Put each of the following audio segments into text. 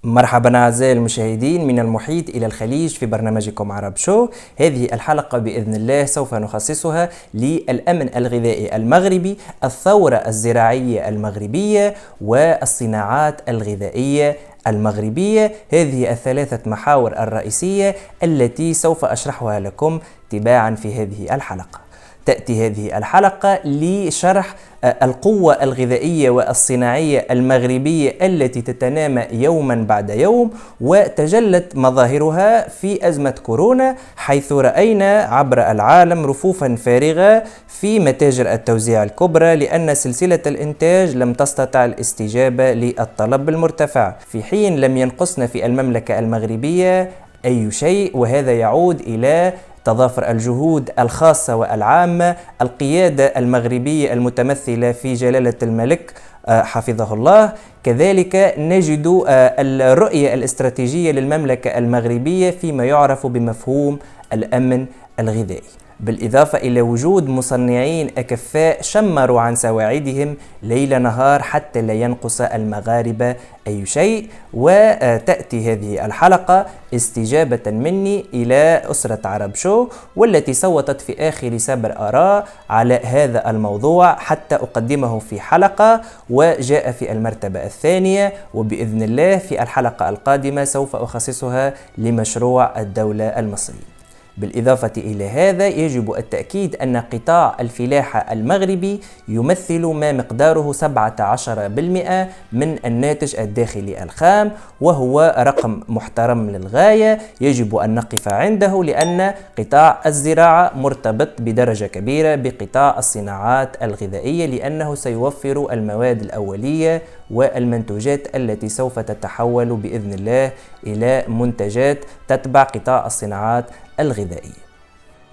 مرحبا أعزائي المشاهدين من المحيط إلى الخليج في برنامجكم عرب شو. هذه الحلقة بإذن الله سوف نخصصها للأمن الغذائي المغربي، الثورة الزراعية المغربية والصناعات الغذائية المغربية. هذه الثلاثة محاور الرئيسية التي سوف أشرحها لكم تباعا في هذه الحلقة. تأتي هذه الحلقة لشرح القوة الغذائية والصناعية المغربية التي تتنامى يوما بعد يوم، وتجلت مظاهرها في أزمة كورونا، حيث رأينا عبر العالم رفوفا فارغة في متاجر التوزيع الكبرى لأن سلسلة الإنتاج لم تستطع الاستجابة للطلب المرتفع، في حين لم ينقصنا في المملكة المغربية أي شيء. وهذا يعود إلى تضافر الجهود الخاصة والعامة، القيادة المغربية المتمثلة في جلالة الملك حفظه الله. كذلك نجد الرؤية الاستراتيجية للمملكة المغربية فيما يعرف بمفهوم الأمن الغذائي، بالإضافة إلى وجود مصنعين أكفاء شمروا عن سواعدهم ليل نهار حتى لا ينقص المغاربة أي شيء. وتأتي هذه الحلقة استجابة مني إلى أسرة عرب شو، والتي صوتت في آخر سبر آراء على هذا الموضوع حتى أقدمه في حلقة، وجاء في المرتبة الثانية. وبإذن الله في الحلقة القادمة سوف أخصصها لمشروع الدولة المصرية. بالإضافة إلى هذا يجب التأكيد أن قطاع الفلاحة المغربي يمثل ما مقداره 17% من الناتج الداخلي الخام، وهو رقم محترم للغاية يجب أن نقف عنده، لأن قطاع الزراعة مرتبط بدرجة كبيرة بقطاع الصناعات الغذائية، لأنه سيوفر المواد الأولية والمنتوجات التي سوف تتحول بإذن الله إلى منتجات تتبع قطاع الصناعات الغذائية.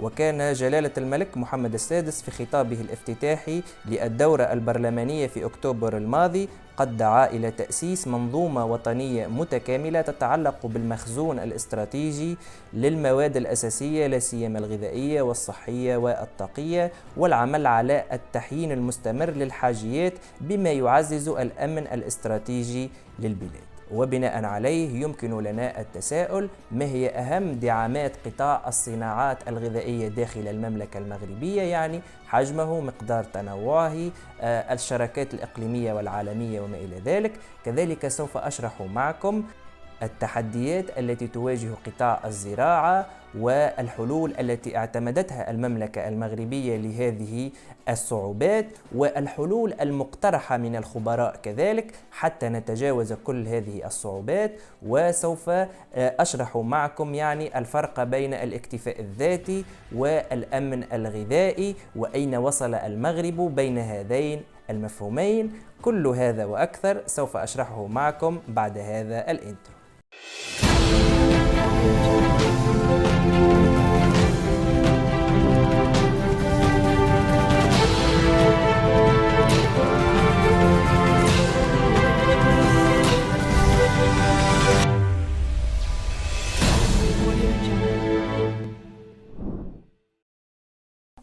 وكان جلالة الملك محمد السادس في خطابه الافتتاحي للدورة البرلمانية في أكتوبر الماضي قد دعا إلى تأسيس منظومة وطنية متكاملة تتعلق بالمخزون الاستراتيجي للمواد الأساسية لا سيما الغذائية والصحية والطاقية، والعمل على التحيين المستمر للحاجيات بما يعزز الأمن الاستراتيجي للبلاد. وبناء عليه يمكن لنا التساؤل: ما هي أهم دعامات قطاع الصناعات الغذائية داخل المملكة المغربية؟ يعني حجمه، مقدار تنوعه، الشراكات الإقليمية والعالمية وما إلى ذلك. كذلك سوف أشرح معكم التحديات التي تواجه قطاع الزراعة والحلول التي اعتمدتها المملكة المغربية لهذه الصعوبات، والحلول المقترحة من الخبراء كذلك حتى نتجاوز كل هذه الصعوبات. وسوف أشرح معكم يعني الفرق بين الاكتفاء الذاتي والأمن الغذائي، وأين وصل المغرب بين هذين المفهومين. كل هذا وأكثر سوف أشرحه معكم بعد هذا الانترو.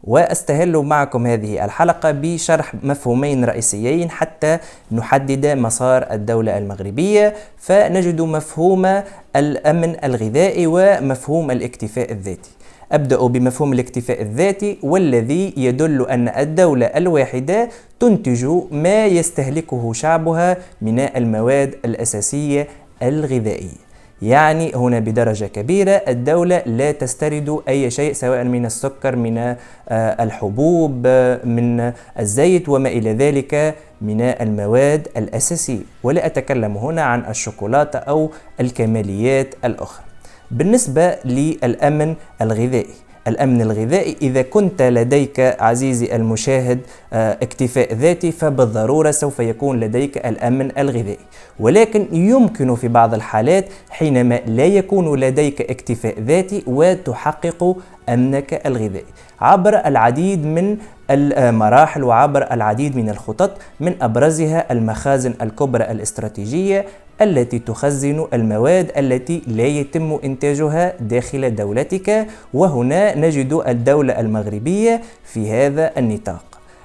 وأستهل معكم هذه الحلقة بشرح مفهومين رئيسيين حتى نحدد مسار الدولة المغربية. فنجد مفهوم الأمن الغذائي ومفهوم الاكتفاء الذاتي. أبدأ بمفهوم الاكتفاء الذاتي، والذي يدل أن الدولة الواحدة تنتج ما يستهلكه شعبها من المواد الأساسية الغذائية. يعني هنا بدرجة كبيرة الدولة لا تسترد أي شيء، سواء من السكر، من الحبوب، من الزيت وما إلى ذلك من المواد الأساسية. ولا أتكلم هنا عن الشوكولاتة أو الكماليات الأخرى. بالنسبة للأمن الغذائي، الأمن الغذائي إذا كنت لديك عزيزي المشاهد اكتفاء ذاتي، فبالضرورة سوف يكون لديك الأمن الغذائي. ولكن يمكن في بعض الحالات حينما لا يكون لديك اكتفاء ذاتي وتحقق أمنك الغذائي عبر العديد من المراحل وعبر العديد من الخطط، من أبرزها المخازن الكبرى الاستراتيجية التي تخزن المواد التي لا يتم إنتاجها داخل دولتك. وهنا نجد الدولة المغربية في هذا النطاق.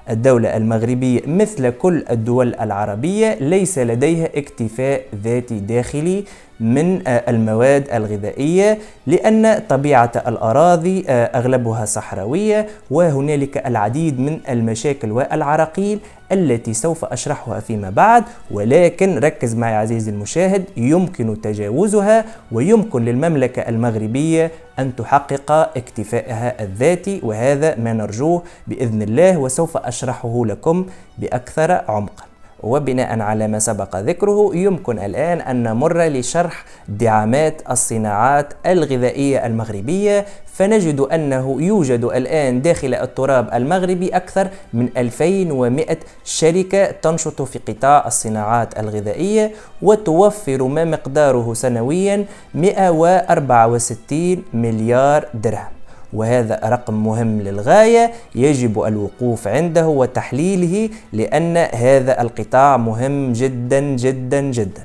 الدولة المغربية مثل كل الدول العربية ليس لديها اكتفاء ذاتي داخلي من المواد الغذائية، لأن طبيعة الأراضي أغلبها صحراوية، وهنالك العديد من المشاكل والعراقيل التي سوف أشرحها فيما بعد، ولكن ركز معي عزيزي المشاهد، يمكن تجاوزها ويمكن للمملكة المغربية أن تحقق اكتفائها الذاتي، وهذا ما نرجوه بإذن الله، وسوف أشرحه لكم بأكثر عمقا. وبناء على ما سبق ذكره يمكن الآن أن نمر لشرح دعامات الصناعات الغذائية المغربية، فنجد أنه يوجد الآن داخل التراب المغربي أكثر من 2100 شركة تنشط في قطاع الصناعات الغذائية، وتوفر ما مقداره سنويا 164 مليار درهم، وهذا رقم مهم للغاية يجب الوقوف عنده وتحليله، لأن هذا القطاع مهم جدا جدا جدا.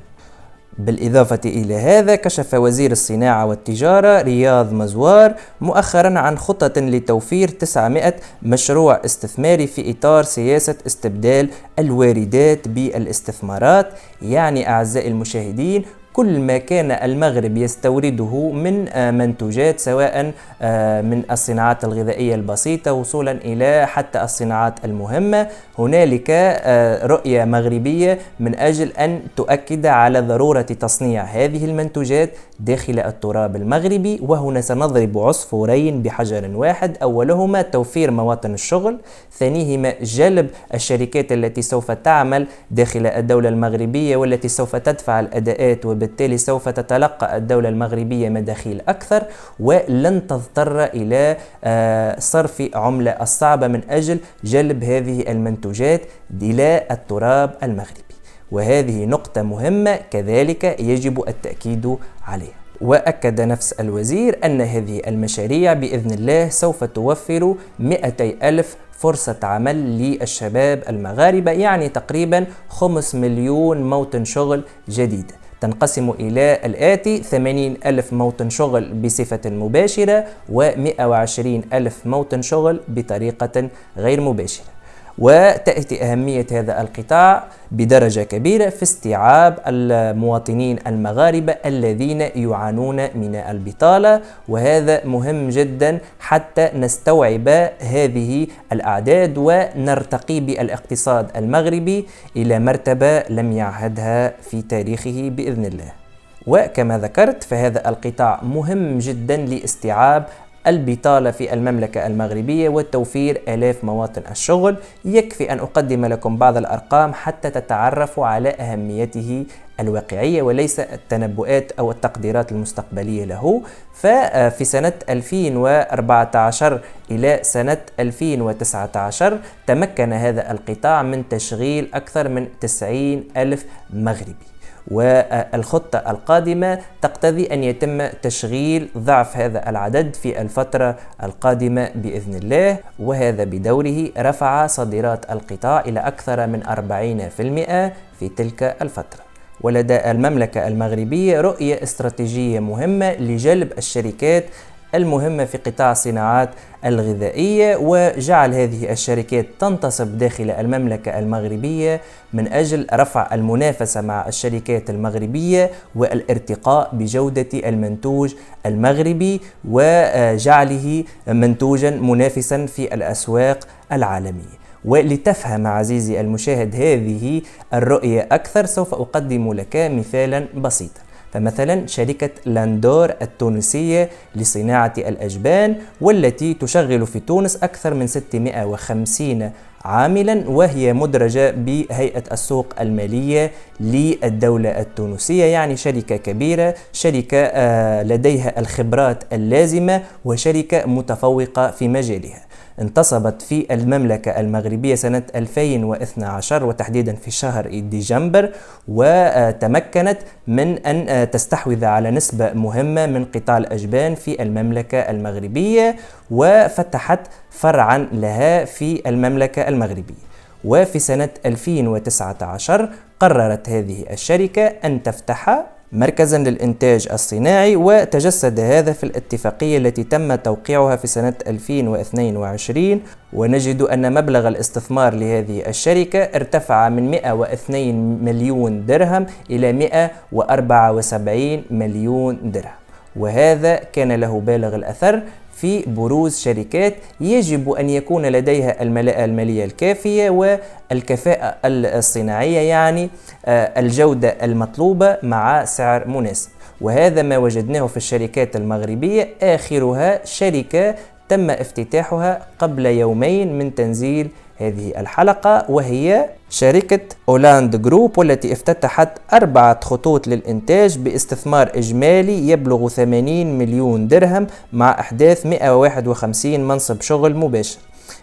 بالإضافة إلى هذا، كشف وزير الصناعة والتجارة رياض مزوار مؤخرا عن خطة لتوفير 900 مشروع استثماري في إطار سياسة استبدال الواردات بالاستثمارات. يعني أعزائي المشاهدين، كل ما كان المغرب يستورده من منتوجات، سواء من الصناعات الغذائية البسيطة وصولا إلى حتى الصناعات المهمة، هنالك رؤية مغربية من أجل أن تؤكد على ضرورة تصنيع هذه المنتوجات داخل التراب المغربي. وهنا سنضرب عصفورين بحجر واحد، أولهما توفير مواطن الشغل، ثانيهما جلب الشركات التي سوف تعمل داخل الدولة المغربية والتي سوف تدفع الأداءات، وبالتالي سوف تتلقى الدولة المغربية مداخيل أكثر، ولن تضطر إلى صرف عملة الصعبة من أجل جلب هذه المنتوجات إلى التراب المغربي. وهذه نقطة مهمة كذلك يجب التأكيد عليها. وأكد نفس الوزير أن هذه المشاريع بإذن الله سوف توفر 200 ألف فرصة عمل للشباب المغاربة، يعني تقريبا 5 مليون موطن شغل جديد، تنقسم إلى الآتي: 80 ألف موطن شغل بصفة مباشرة، و120 ألف موطن شغل بطريقة غير مباشرة. وتأتي أهمية هذا القطاع بدرجة كبيرة في استيعاب المواطنين المغاربة الذين يعانون من البطالة، وهذا مهم جدا حتى نستوعب هذه الأعداد ونرتقي بالاقتصاد المغربي إلى مرتبة لم يعهدها في تاريخه بإذن الله. وكما ذكرت فهذا القطاع مهم جدا لاستيعاب البطالة في المملكة المغربية وتوفير آلاف مواطن الشغل. يكفي أن أقدم لكم بعض الأرقام حتى تتعرفوا على أهميته الواقعية وليس التنبؤات أو التقديرات المستقبلية له. ففي سنة 2014 إلى سنة 2019 تمكن هذا القطاع من تشغيل أكثر من 90 ألف مغربي، والخطة القادمة تقتضي أن يتم تشغيل ضعف هذا العدد في الفترة القادمة بإذن الله، وهذا بدوره رفع صادرات القطاع إلى أكثر من 40% في تلك الفترة. ولدى المملكة المغربية رؤية استراتيجية مهمة لجلب الشركات المهمة في قطاع الصناعات الغذائية، وجعل هذه الشركات تنتصب داخل المملكة المغربية من أجل رفع المنافسة مع الشركات المغربية والارتقاء بجودة المنتوج المغربي وجعله منتوجا منافسا في الأسواق العالمية. ولتفهم عزيزي المشاهد هذه الرؤية أكثر سوف أقدم لك مثالا بسيطا. فمثلا شركة لاندور التونسية لصناعة الأجبان، والتي تشغل في تونس أكثر من 650 عاملا، وهي مدرجة بهيئة السوق المالية للدولة التونسية، يعني شركة كبيرة، شركة لديها الخبرات اللازمة وشركة متفوقة في مجالها. انتصبت في المملكة المغربية سنة 2012 وتحديدا في شهر ديسمبر، وتمكنت من أن تستحوذ على نسبة مهمة من قطاع الأجبان في المملكة المغربية، وفتحت فرعا لها في المملكة المغربية. وفي سنة 2019 قررت هذه الشركة أن تفتح مركزا للإنتاج الصناعي، وتجسد هذا في الاتفاقية التي تم توقيعها في سنة 2022. ونجد أن مبلغ الاستثمار لهذه الشركة ارتفع من 102 مليون درهم إلى 174 مليون درهم، وهذا كان له بالغ الأثر في بروز شركات يجب أن يكون لديها الملاءة المالية الكافية والكفاءة الصناعية، يعني الجودة المطلوبة مع سعر مناسب. وهذا ما وجدناه في الشركات المغربية، آخرها شركة تم افتتاحها قبل يومين من تنزيل هذه الحلقة، وهي شركة أولاند جروب، والتي افتتحت 4 خطوط للإنتاج باستثمار إجمالي يبلغ 80 مليون درهم مع إحداث 151 منصب شغل مباشر.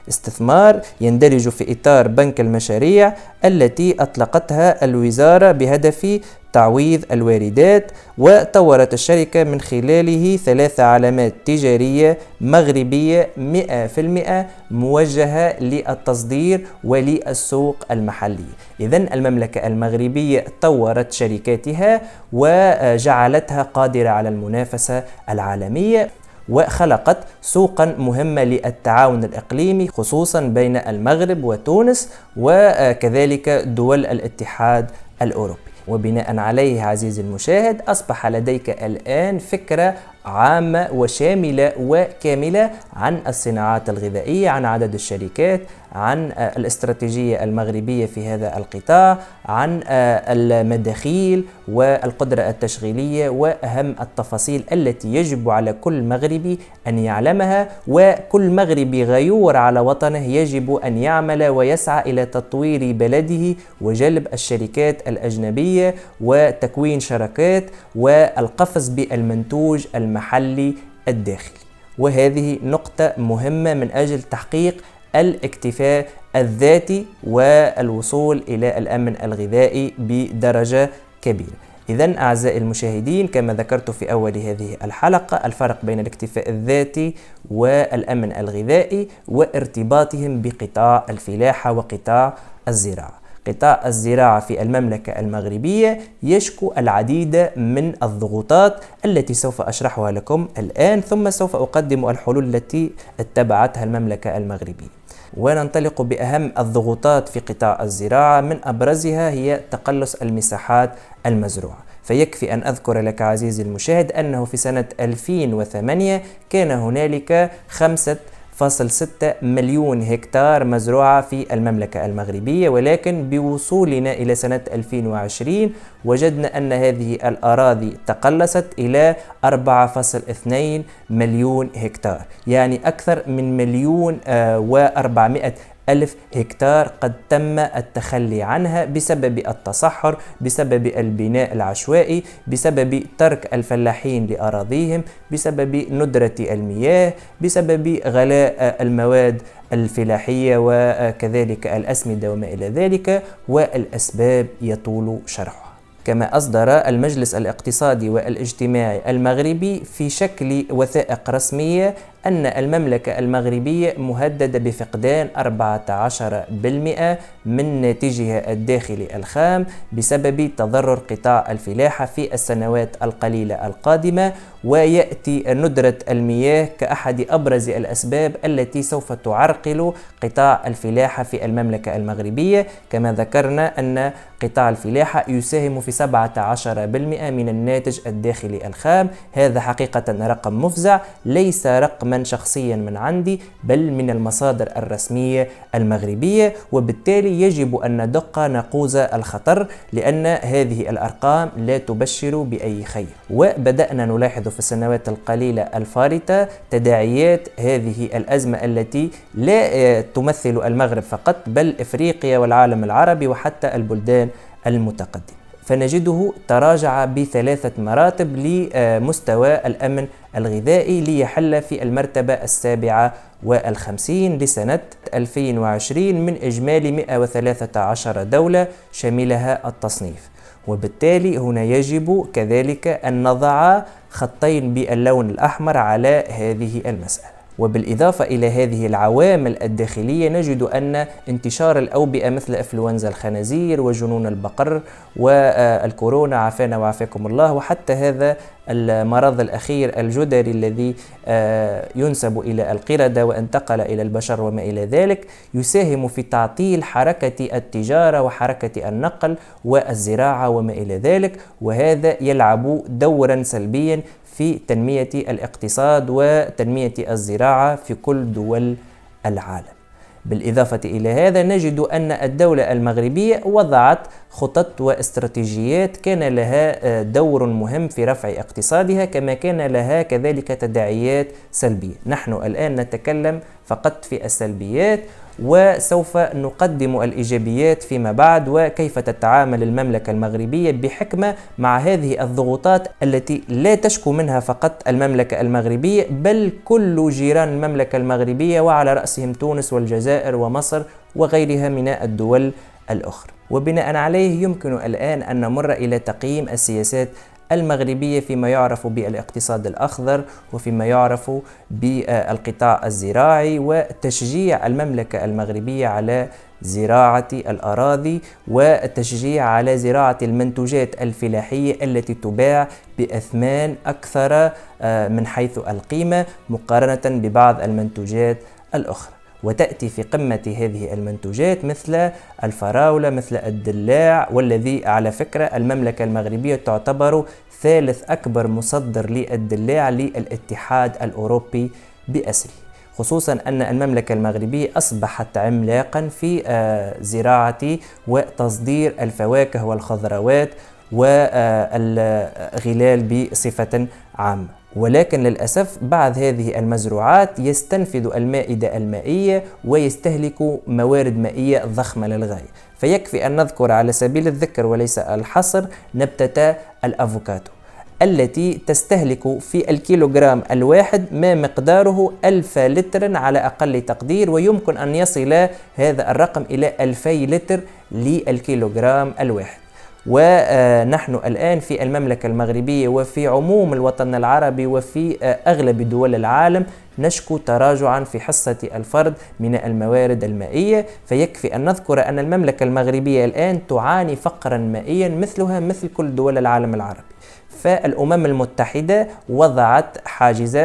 استثمار يندرج في إطار بنك المشاريع التي أطلقتها الوزارة بهدف تعويض الواردات، وطورت الشركة من خلاله 3 علامات تجارية مغربية 100% موجهة للتصدير وللسوق المحلي. إذن المملكة المغربية طورت شركاتها وجعلتها قادرة على المنافسة العالمية، وخلقت سوقا مهمة للتعاون الإقليمي خصوصا بين المغرب وتونس وكذلك دول الاتحاد الأوروبي. وبناء عليه عزيزي المشاهد، أصبح لديك الآن فكرة عامة وشاملة وكاملة عن الصناعات الغذائية، عن عدد الشركات، عن الاستراتيجية المغربية في هذا القطاع، عن المداخيل والقدرة التشغيلية وأهم التفاصيل التي يجب على كل مغربي أن يعلمها. وكل مغربي غيور على وطنه يجب أن يعمل ويسعى إلى تطوير بلده وجلب الشركات الأجنبية وتكوين شراكات والقفز بالمنتوج المحلي الداخلي. وهذه نقطة مهمة من أجل تحقيق الاكتفاء الذاتي والوصول إلى الأمن الغذائي بدرجة كبيرة. إذن أعزائي المشاهدين، كما ذكرت في أول هذه الحلقة، الفرق بين الاكتفاء الذاتي والأمن الغذائي وارتباطهم بقطاع الفلاحة وقطاع الزراعة. قطاع الزراعة في المملكة المغربية يشكو العديد من الضغوطات التي سوف أشرحها لكم الآن، ثم سوف أقدم الحلول التي اتبعتها المملكة المغربية. وننطلق بأهم الضغوطات في قطاع الزراعة. من أبرزها هي تقلص المساحات المزروعة. فيكفي أن أذكر لك عزيزي المشاهد أنه في سنة 2008 كان هنالك 5.6 مليون هكتار مزروعة في المملكة المغربية، ولكن بوصولنا إلى سنة 2020 وجدنا أن هذه الأراضي تقلصت إلى 4.2 مليون هكتار، يعني أكثر من 1,400,000 هكتار قد تم التخلي عنها بسبب التصحر، بسبب البناء العشوائي، بسبب ترك الفلاحين لأراضيهم، بسبب ندرة المياه، بسبب غلاء المواد الفلاحية وكذلك الأسمدة وما إلى ذلك، والأسباب يطول شرحها. كما أصدر المجلس الاقتصادي والاجتماعي المغربي في شكل وثائق رسمية أن المملكة المغربية مهددة بفقدان 14% من ناتجها الداخلي الخام بسبب تضرر قطاع الفلاحة في السنوات القليلة القادمة، ويأتي ندرة المياه كأحد أبرز الأسباب التي سوف تعرقل قطاع الفلاحة في المملكة المغربية. كما ذكرنا أن قطاع الفلاحة يساهم في 17% من الناتج الداخلي الخام. هذا حقيقة رقم مفزع، ليس رقما شخصيا من عندي بل من المصادر الرسمية المغربية، وبالتالي يجب أن ندق ناقوس الخطر لأن هذه الأرقام لا تبشر بأي خير. وبدأنا نلاحظ في السنوات القليلة الفارطة تداعيات هذه الأزمة التي لا تمثل المغرب فقط بل إفريقيا والعالم العربي وحتى البلدان المتقدمة. فنجده تراجع ب3 مراتب لمستوى الأمن الغذائي ليحل في المرتبة 57 لسنة 2020 من إجمالي 113 دولة شملها التصنيف. وبالتالي هنا يجب كذلك أن نضع خطين باللون الأحمر على هذه المسألة. وبالإضافة إلى هذه العوامل الداخلية نجد أن انتشار الأوبئة مثل إنفلونزا الخنازير وجنون البقر والكورونا عافانا وعافاكم الله، وحتى هذا المرض الأخير الجدري الذي ينسب إلى القردة وانتقل إلى البشر وما إلى ذلك، يساهم في تعطيل حركة التجارة وحركة النقل والزراعة وما إلى ذلك، وهذا يلعب دورا سلبيا في تنمية الاقتصاد وتنمية الزراعة في كل دول العالم. بالإضافة إلى هذا نجد أن الدولة المغربية وضعت خطط واستراتيجيات كان لها دور مهم في رفع اقتصادها، كما كان لها كذلك تداعيات سلبية. نحن الآن نتكلم فقط في السلبيات، وسوف نقدم الإيجابيات فيما بعد، وكيف تتعامل المملكة المغربية بحكمة مع هذه الضغوطات التي لا تشكو منها فقط المملكة المغربية بل كل جيران المملكة المغربية، وعلى رأسهم تونس والجزائر ومصر وغيرها من الدول الأخرى. وبناء عليه يمكن الآن أن نمر إلى تقييم السياسات المغربية فيما يعرف بالاقتصاد الأخضر وفيما يعرف بالقطاع الزراعي، وتشجيع المملكة المغربية على زراعة الأراضي والتشجيع على زراعة المنتوجات الفلاحية التي تباع بأثمان أكثر من حيث القيمة مقارنة ببعض المنتوجات الأخرى. وتأتي في قمة هذه المنتوجات مثل الفراولة، مثل الدلاع، والذي على فكرة المملكة المغربية تعتبر ثالث أكبر مصدر للدلاع للاتحاد الأوروبي بأسره، خصوصا أن المملكة المغربية أصبحت عملاقا في زراعة وتصدير الفواكه والخضروات والغلال بصفة عامة. ولكن للأسف بعض هذه المزروعات يستنفذ المائدة المائية ويستهلك موارد مائية ضخمة للغاية. فيكفي أن نذكر على سبيل الذكر وليس الحصر نبتة الأفوكادو التي تستهلك في الكيلوغرام الواحد ما مقداره 1000 لتر على أقل تقدير، ويمكن أن يصل هذا الرقم إلى 2000 لتر للكيلوغرام الواحد. ونحن الآن في المملكة المغربية وفي عموم الوطن العربي وفي أغلب دول العالم نشكو تراجعا في حصة الفرد من الموارد المائية. فيكفي أن نذكر أن المملكة المغربية الآن تعاني فقرا مائيا مثلها مثل كل دول العالم العربي. فالأمم المتحدة وضعت حاجز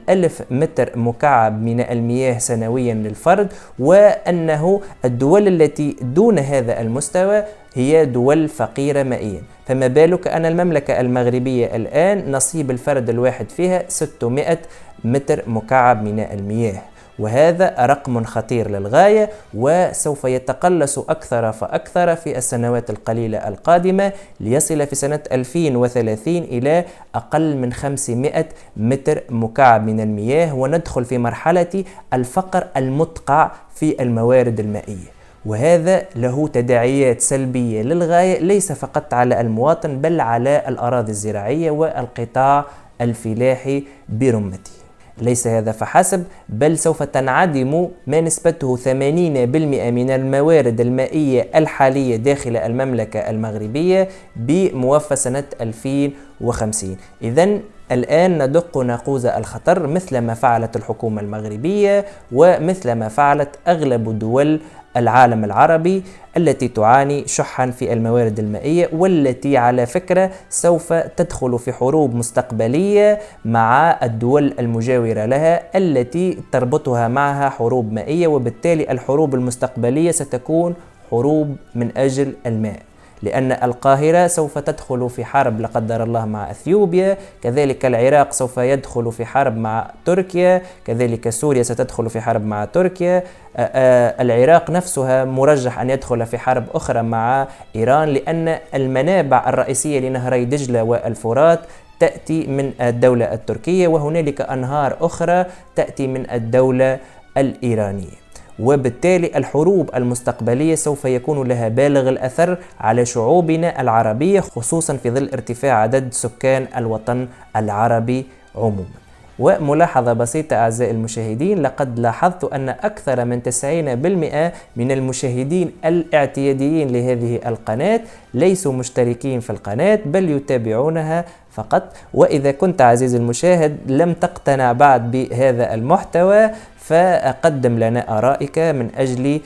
1000 متر مكعب من المياه سنويا للفرد، وأنه الدول التي دون هذا المستوى هي دول فقيرة مائيا. فما بالك أن المملكة المغربية الآن نصيب الفرد الواحد فيها 600 متر مكعب من المياه، وهذا رقم خطير للغاية، وسوف يتقلص أكثر فأكثر في السنوات القليلة القادمة ليصل في سنة 2030 إلى أقل من 500 متر مكعب من المياه، وندخل في مرحلة الفقر المدقع في الموارد المائية. وهذا له تداعيات سلبية للغاية ليس فقط على المواطن بل على الأراضي الزراعية والقطاع الفلاحي برمته. ليس هذا فحسب، بل سوف تنعدم ما نسبته 80% من الموارد المائية الحالية داخل المملكة المغربية بموافى سنة 2050. إذن الآن ندق ناقوس الخطر مثل ما فعلت الحكومة المغربية ومثل ما فعلت أغلب دول العالم العربي التي تعاني شحا في الموارد المائية، والتي على فكرة سوف تدخل في حروب مستقبلية مع الدول المجاورة لها التي تربطها معها حروب مائية، وبالتالي الحروب المستقبلية ستكون حروب من أجل الماء، لأن القاهرة سوف تدخل في حرب لا قدر الله مع أثيوبيا، كذلك العراق سوف يدخل في حرب مع تركيا، كذلك سوريا ستدخل في حرب مع تركيا، العراق نفسها مرجح أن يدخل في حرب أخرى مع إيران، لأن المنابع الرئيسية لنهري دجلة والفرات تأتي من الدولة التركية، وهنالك أنهار أخرى تأتي من الدولة الإيرانية. وبالتالي الحروب المستقبلية سوف يكون لها بالغ الأثر على شعوبنا العربية، خصوصا في ظل ارتفاع عدد سكان الوطن العربي عموما. وملاحظة بسيطة أعزائي المشاهدين، لقد لاحظت أن أكثر من 90% من المشاهدين الاعتياديين لهذه القناة ليسوا مشتركين في القناة بل يتابعونها فقط. وإذا كنت عزيزي المشاهد لم تقتنع بعد بهذا المحتوى فقدم لنا آرائك من أجل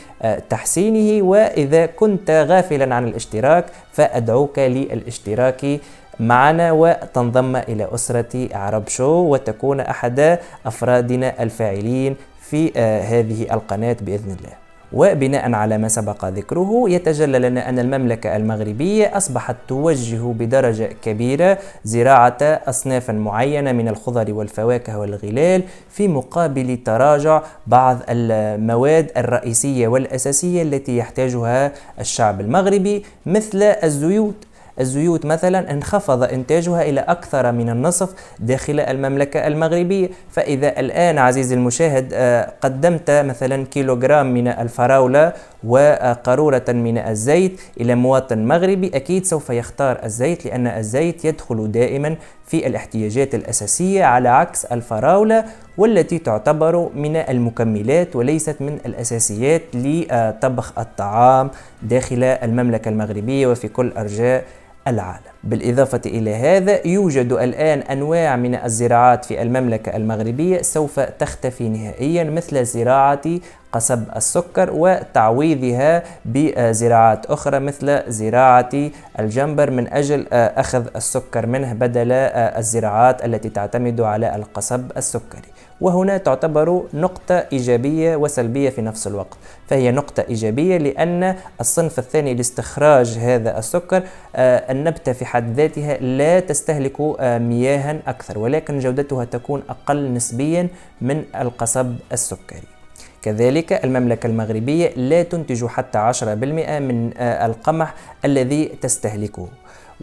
تحسينه، وإذا كنت غافلا عن الاشتراك فأدعوك للاشتراك معنا وتنضم إلى أسرة عرب شو وتكون أحد أفرادنا الفاعلين في هذه القناة بإذن الله. وبناء على ما سبق ذكره يتجلى لنا أن المملكة المغربية أصبحت توجه بدرجة كبيرة زراعة أصناف معينة من الخضر والفواكه والغلال في مقابل تراجع بعض المواد الرئيسية والأساسية التي يحتاجها الشعب المغربي مثل الزيوت. الزيوت مثلا انخفض إنتاجها إلى أكثر من النصف داخل المملكة المغربية. فإذا الآن عزيزي المشاهد قدمت مثلا كيلوغرام من الفراولة وقارورة من الزيت إلى مواطن مغربي أكيد سوف يختار الزيت، لأن الزيت يدخل دائما في الاحتياجات الأساسية على عكس الفراولة والتي تعتبر من المكملات وليست من الأساسيات لطبخ الطعام داخل المملكة المغربية وفي كل أرجاء العالم. بالإضافة إلى هذا يوجد الآن أنواع من الزراعات في المملكة المغربية سوف تختفي نهائيا مثل زراعة قصب السكر وتعويضها بزراعات أخرى مثل زراعة الجمبر من أجل أخذ السكر منه بدل الزراعات التي تعتمد على القصب السكري. وهنا تعتبر نقطة إيجابية وسلبية في نفس الوقت. فهي نقطة إيجابية لأن الصنف الثاني لاستخراج هذا السكر النبتة في حد ذاتها لا تستهلك مياها أكثر ولكن جودتها تكون أقل نسبيا من القصب السكري. كذلك المملكة المغربية لا تنتج حتى 10% من القمح الذي تستهلكه.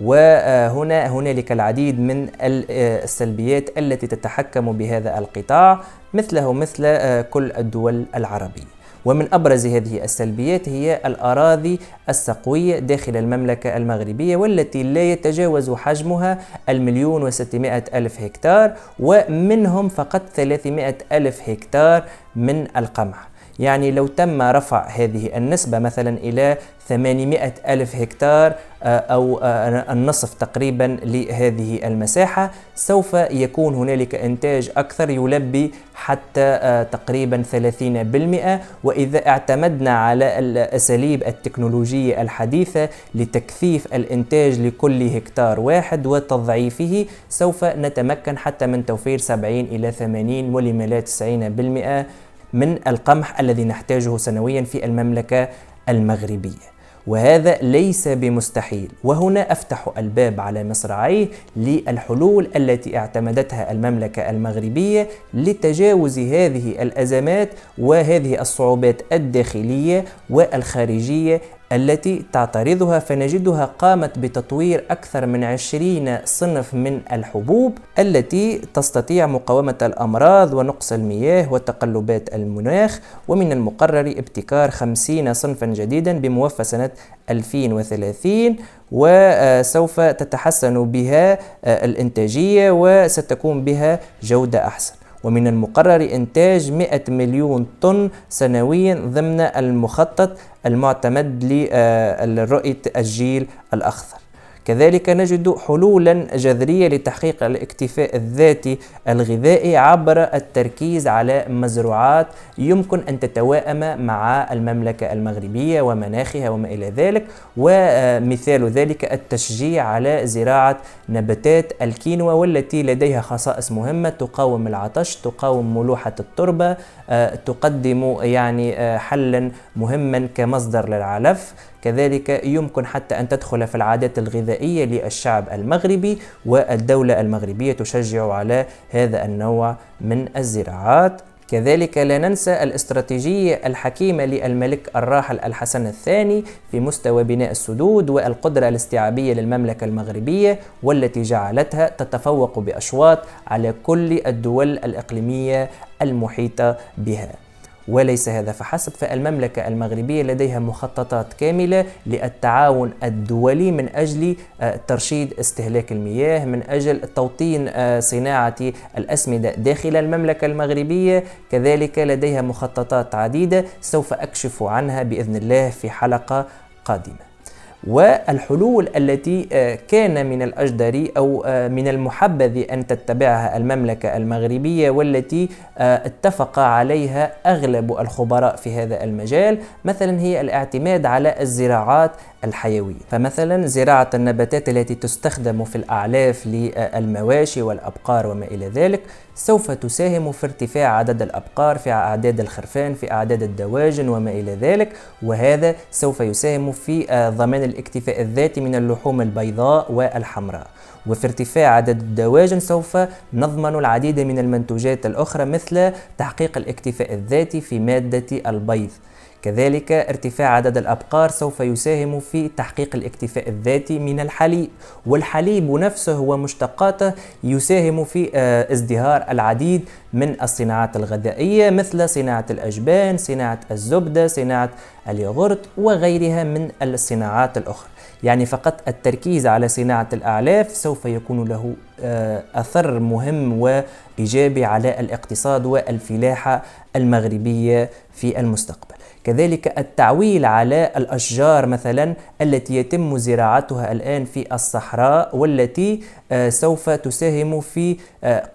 وهنالك العديد من السلبيات التي تتحكم بهذا القطاع مثله مثل كل الدول العربية. ومن أبرز هذه السلبيات هي الأراضي السقوية داخل المملكة المغربية والتي لا يتجاوز حجمها 1,600,000 هكتار ومنهم فقط 300,000 هكتار من القمح. يعني لو تم رفع هذه النسبة مثلا إلى 800,000 هكتار أو النصف تقريبا لهذه المساحة سوف يكون هنالك إنتاج أكثر يلبي حتى تقريبا 30%. وإذا اعتمدنا على الأساليب التكنولوجية الحديثة لتكثيف الإنتاج لكل هكتار واحد وتضعيفه سوف نتمكن حتى من توفير 70 إلى 80 ولم 90% من القمح الذي نحتاجه سنويا في المملكة المغربية، وهذا ليس بمستحيل. وهنا أفتح الباب على مصراعيه للحلول التي اعتمدتها المملكة المغربية لتجاوز هذه الأزمات وهذه الصعوبات الداخلية والخارجية التي تعترضها. فنجدها قامت بتطوير أكثر من 20 صنف من الحبوب التي تستطيع مقاومة الأمراض ونقص المياه وتقلبات المناخ. ومن المقرر ابتكار 50 صنفا جديدا بموفى سنة 2030 وسوف تتحسن بها الإنتاجية وستكون بها جودة أحسن. ومن المقرر إنتاج 100 مليون طن سنويا ضمن المخطط المعتمد لرؤية الجيل الأخضر. كذلك نجد حلولا جذرية لتحقيق الاكتفاء الذاتي الغذائي عبر التركيز على مزروعات يمكن أن تتوائم مع المملكة المغربية ومناخها وما إلى ذلك. ومثال ذلك التشجيع على زراعة نباتات الكينوا والتي لديها خصائص مهمة تقاوم العطش، تقاوم ملوحة التربة، تقدم يعني حلا مهما كمصدر للعلف. كذلك يمكن حتى أن تدخل في العادات الغذائية للشعب المغربي، والدولة المغربية تشجع على هذا النوع من الزراعات. كذلك لا ننسى الاستراتيجية الحكيمة للملك الراحل الحسن الثاني في مستوى بناء السدود والقدرة الاستيعابية للمملكة المغربية والتي جعلتها تتفوق بأشواط على كل الدول الإقليمية المحيطة بها. وليس هذا فحسب، فالمملكة المغربية لديها مخططات كاملة للتعاون الدولي من أجل ترشيد استهلاك المياه، من أجل توطين صناعة الأسمدة داخل المملكة المغربية. كذلك لديها مخططات عديدة سوف أكشف عنها بإذن الله في حلقة قادمة. والحلول التي كان من الأجدر أو من المحبذ أن تتبعها المملكة المغربية والتي اتفق عليها أغلب الخبراء في هذا المجال، مثلا هي الاعتماد على الزراعات الحيوية. فمثلا زراعة النباتات التي تستخدم في الأعلاف للمواشي والأبقار وما إلى ذلك سوف تساهم في ارتفاع عدد الأبقار، في أعداد الخرفان، في أعداد الدواجن وما إلى ذلك، وهذا سوف يساهم في ضمان الاكتفاء الذاتي من اللحوم البيضاء والحمراء. وفي ارتفاع عدد الدواجن سوف نضمن العديد من المنتوجات الأخرى مثل تحقيق الاكتفاء الذاتي في مادة البيض. كذلك ارتفاع عدد الأبقار سوف يساهم في تحقيق الاكتفاء الذاتي من الحليب، والحليب نفسه ومشتقاته يساهم في ازدهار العديد من الصناعات الغذائية مثل صناعة الأجبان، صناعة الزبدة، صناعة اليوغورت وغيرها من الصناعات الأخرى. يعني فقط التركيز على صناعة الأعلاف سوف يكون له أثر مهم وإيجابي على الاقتصاد والفلاحة المغربية في المستقبل. كذلك التعويل على الأشجار مثلا التي يتم زراعتها الآن في الصحراء والتي سوف تساهم في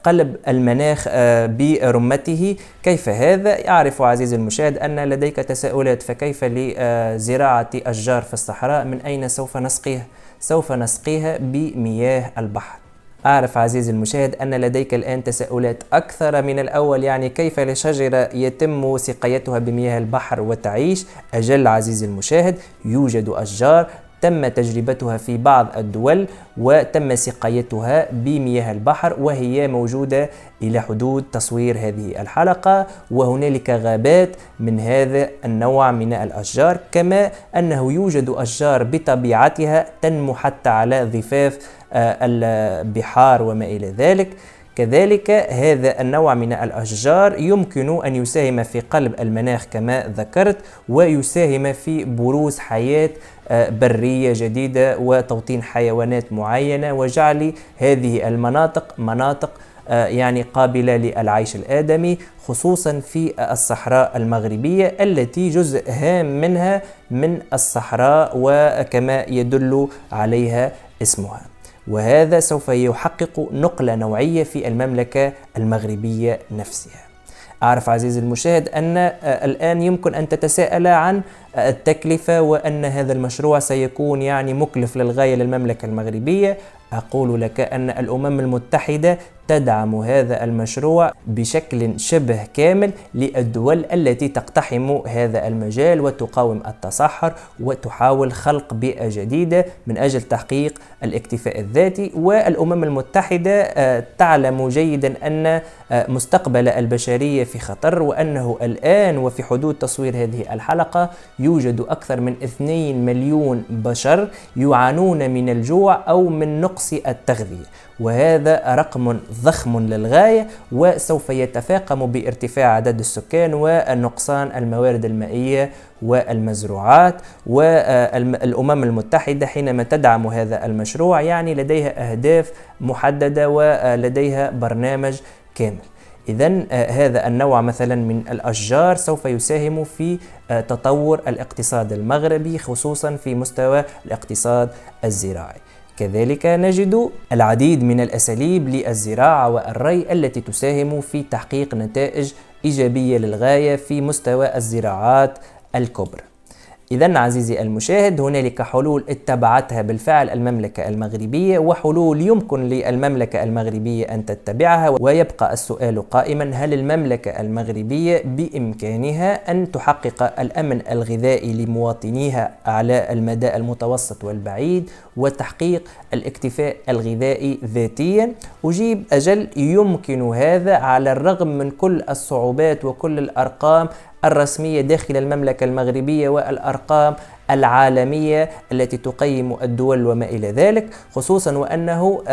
قلب المناخ برمته. كيف هذا؟ يعرف عزيزي المشاهد أن لديك تساؤلات، فكيف لزراعة أشجار في الصحراء؟ من أين سوف نسقيها؟ سوف نسقيها بمياه البحر. أعرف عزيزي المشاهد أن لديك الآن تساؤلات أكثر من الأول، يعني كيف لشجرة يتم سقايتها بمياه البحر وتعيش؟ أجل عزيزي المشاهد، يوجد أشجار تم تجربتها في بعض الدول وتم سقايتها بمياه البحر وهي موجودة إلى حدود تصوير هذه الحلقة، وهنالك غابات من هذا النوع من الأشجار، كما أنه يوجد أشجار بطبيعتها تنمو حتى على ضفاف البحار وما إلى ذلك. كذلك هذا النوع من الأشجار يمكن أن يساهم في قلب المناخ كما ذكرت، ويساهم في بروز حياة برية جديدة وتوطين حيوانات معينة وجعل هذه المناطق مناطق يعني قابلة للعيش الآدمي، خصوصا في الصحراء المغربية التي جزء هام منها من الصحراء وكما يدل عليها اسمها. وهذا سوف يحقق نقلة نوعية في المملكة المغربية نفسها. أعرف عزيزي المشاهد أن الآن يمكن أن تتساءل عن التكلفة وأن هذا المشروع سيكون يعني مكلف للغاية للمملكة المغربية. أقول لك أن الأمم المتحدة تدعم هذا المشروع بشكل شبه كامل للدول التي تقتحم هذا المجال وتقاوم التصحر وتحاول خلق بيئة جديدة من أجل تحقيق الاكتفاء الذاتي. والأمم المتحدة تعلم جيدا أن مستقبل البشرية في خطر، وأنه الآن وفي حدود تصوير هذه الحلقة يوجد أكثر من 2 مليون بشر يعانون من الجوع أو من نقص التغذية، وهذا رقم ضخم للغاية وسوف يتفاقم بارتفاع عدد السكان ونقصان الموارد المائية والمزروعات. والأمم المتحدة حينما تدعم هذا المشروع يعني لديها أهداف محددة ولديها برنامج كامل. إذن هذا النوع مثلا من الأشجار سوف يساهم في تطور الاقتصاد المغربي خصوصا في مستوى الاقتصاد الزراعي. كذلك نجد العديد من الأساليب للزراعة والري التي تساهم في تحقيق نتائج إيجابية للغاية في مستوى الزراعات الكبرى. إذن عزيزي المشاهد هنالك حلول اتبعتها بالفعل المملكة المغربية وحلول يمكن للمملكة المغربية أن تتبعها، ويبقى السؤال قائما: هل المملكة المغربية بإمكانها أن تحقق الأمن الغذائي لمواطنيها على المدى المتوسط والبعيد وتحقيق الاكتفاء الغذائي ذاتيا؟ أجيب: أجل، يمكن هذا على الرغم من كل الصعوبات وكل الأرقام الرسمية داخل المملكة المغربية والأرقام العالمية التي تقيم الدول وما إلى ذلك، خصوصا وأنه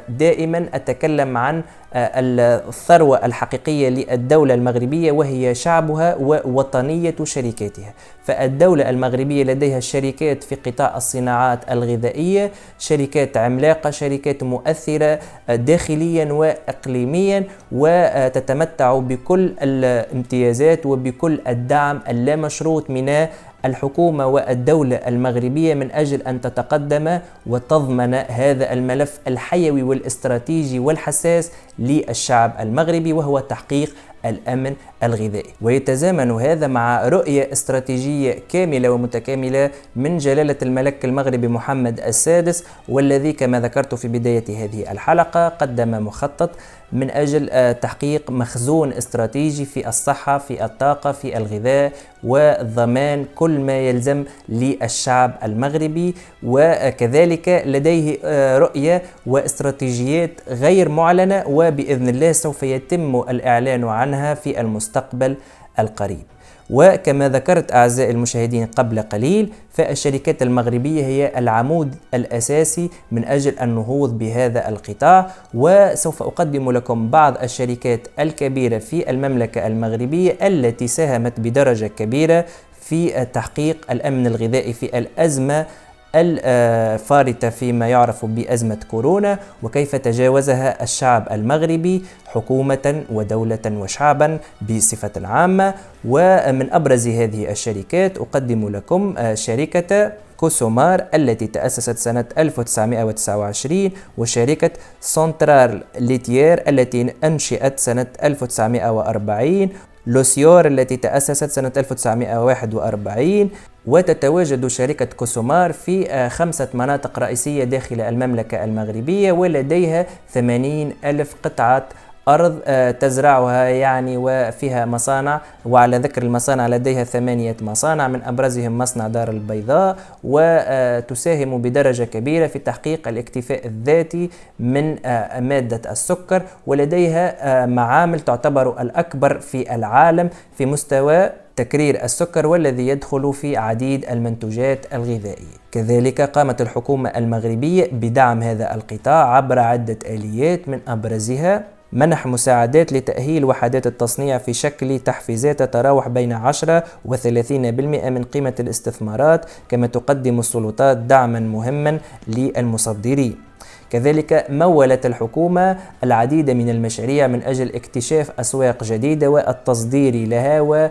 دائما أتكلم عن الثروة الحقيقية للدولة المغربية وهي شعبها ووطنية شركاتها. فالدولة المغربية لديها شركات في قطاع الصناعات الغذائية، شركات عملاقة، شركات مؤثرة داخليا وإقليميا، وتتمتع بكل الامتيازات وبكل الدعم اللامشروط من الحكومة والدولة المغربية من أجل أن تتقدم وتضمن هذا الملف الحيوي والاستراتيجي والحساس للشعب المغربي، وهو تحقيق الأمن الغذائي. ويتزامن هذا مع رؤية استراتيجية كاملة ومتكاملة من جلالة الملك المغربي محمد السادس، والذي كما ذكرت في بداية هذه الحلقة قدم مخطط من أجل تحقيق مخزون استراتيجي في الصحة، في الطاقة، في الغذاء، وضمان كل ما يلزم للشعب المغربي. وكذلك لديه رؤية واستراتيجيات غير معلنة، وبإذن الله سوف يتم الإعلان عنها في المستقبل القريب. وكما ذكرت أعزائي المشاهدين قبل قليل، فالشركات المغربية هي العمود الأساسي من أجل النهوض بهذا القطاع، وسوف أقدم لكم بعض الشركات الكبيرة في المملكة المغربية التي ساهمت بدرجة كبيرة في تحقيق الأمن الغذائي في الأزمة الفارطة فيما يعرف بأزمة كورونا، وكيف تجاوزها الشعب المغربي حكومة ودولة وشعبا بصفة عامة. ومن أبرز هذه الشركات أقدم لكم شركة كوسومار التي تأسست سنة 1929، وشركة سنترال ليتيير التي أنشئت سنة 1940، لوسيور التي تأسست سنة 1941. وتتواجد شركة كوسومار في 5 مناطق رئيسية داخل المملكة المغربية، ولديها 80,000 قطعة أرض تزرعها يعني، وفيها مصانع. وعلى ذكر المصانع لديها 8 مصانع من أبرزهم مصنع دار البيضاء، وتساهم بدرجة كبيرة في تحقيق الاكتفاء الذاتي من مادة السكر، ولديها معامل تعتبر الأكبر في العالم في مستوى تكرير السكر، والذي يدخل في عديد المنتوجات الغذائية. كذلك قامت الحكومة المغربية بدعم هذا القطاع عبر عدة آليات، من أبرزها منح مساعدات لتأهيل وحدات التصنيع في شكل تحفيزات تتراوح بين 10 و30% من قيمة الاستثمارات، كما تقدم السلطات دعما مهما للمصدرين. كذلك مولت الحكومة العديد من المشاريع من أجل اكتشاف أسواق جديدة والتصدير لها،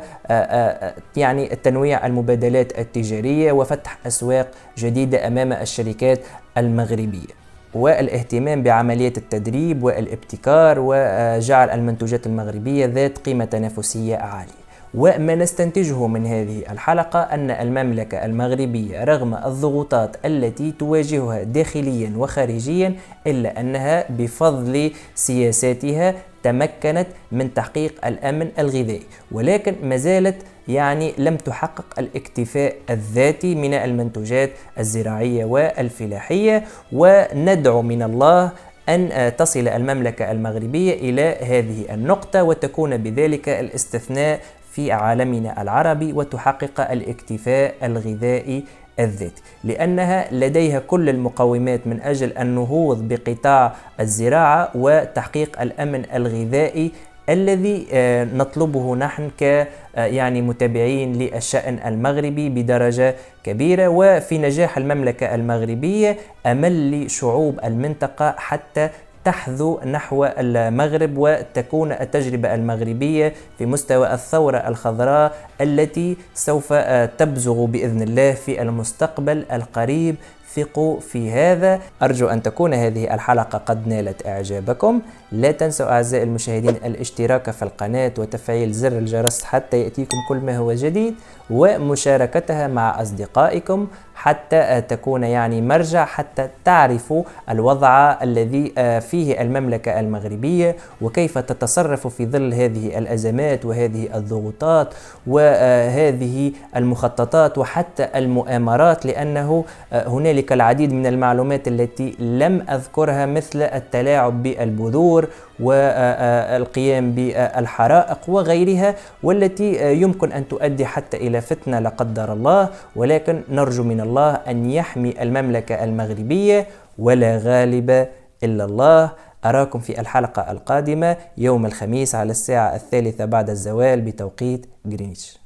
يعني التنويع المبادلات التجارية وفتح أسواق جديدة أمام الشركات المغربية، والاهتمام بعملية التدريب والابتكار، وجعل المنتوجات المغربية ذات قيمة تنافسية عالية. وما نستنتجه من هذه الحلقة أن المملكة المغربية رغم الضغوطات التي تواجهها داخليا وخارجيا، إلا أنها بفضل سياساتها تمكنت من تحقيق الأمن الغذائي، ولكن ما زالت يعني لم تحقق الاكتفاء الذاتي من المنتوجات الزراعية والفلاحية. وندعو من الله أن تصل المملكة المغربية إلى هذه النقطة، وتكون بذلك الاستثناء في عالمنا العربي، وتحقق الاكتفاء الغذائي الذاتي، لأنها لديها كل المقومات من أجل النهوض بقطاع الزراعة وتحقيق الأمن الغذائي الذي نطلبه نحن يعني متابعين للشأن المغربي بدرجة كبيرة. وفي نجاح المملكة المغربية أمل لشعوب المنطقة حتى تحذو نحو المغرب، وتكون التجربة المغربية في مستوى الثورة الخضراء التي سوف تبزغ بإذن الله في المستقبل القريب. ثقوا في هذا. أرجو أن تكون هذه الحلقة قد نالت إعجابكم. لا تنسوا أعزائي المشاهدين الاشتراك في القناة وتفعيل زر الجرس حتى يأتيكم كل ما هو جديد، ومشاركتها مع أصدقائكم حتى تكون يعني مرجع، حتى تعرفوا الوضع الذي فيه المملكة المغربية وكيف تتصرف في ظل هذه الأزمات وهذه الضغوطات وهذه المخططات وحتى المؤامرات، لأنه هنالك كذلك العديد من المعلومات التي لم أذكرها، مثل التلاعب بالبذور والقيام بالحرائق وغيرها، والتي يمكن أن تؤدي حتى إلى فتنة لا قدر الله. ولكن نرجو من الله أن يحمي المملكة المغربية، ولا غالب إلا الله. أراكم في الحلقة القادمة يوم الخميس على الساعة 3 بعد الزوال بتوقيت غرينتش.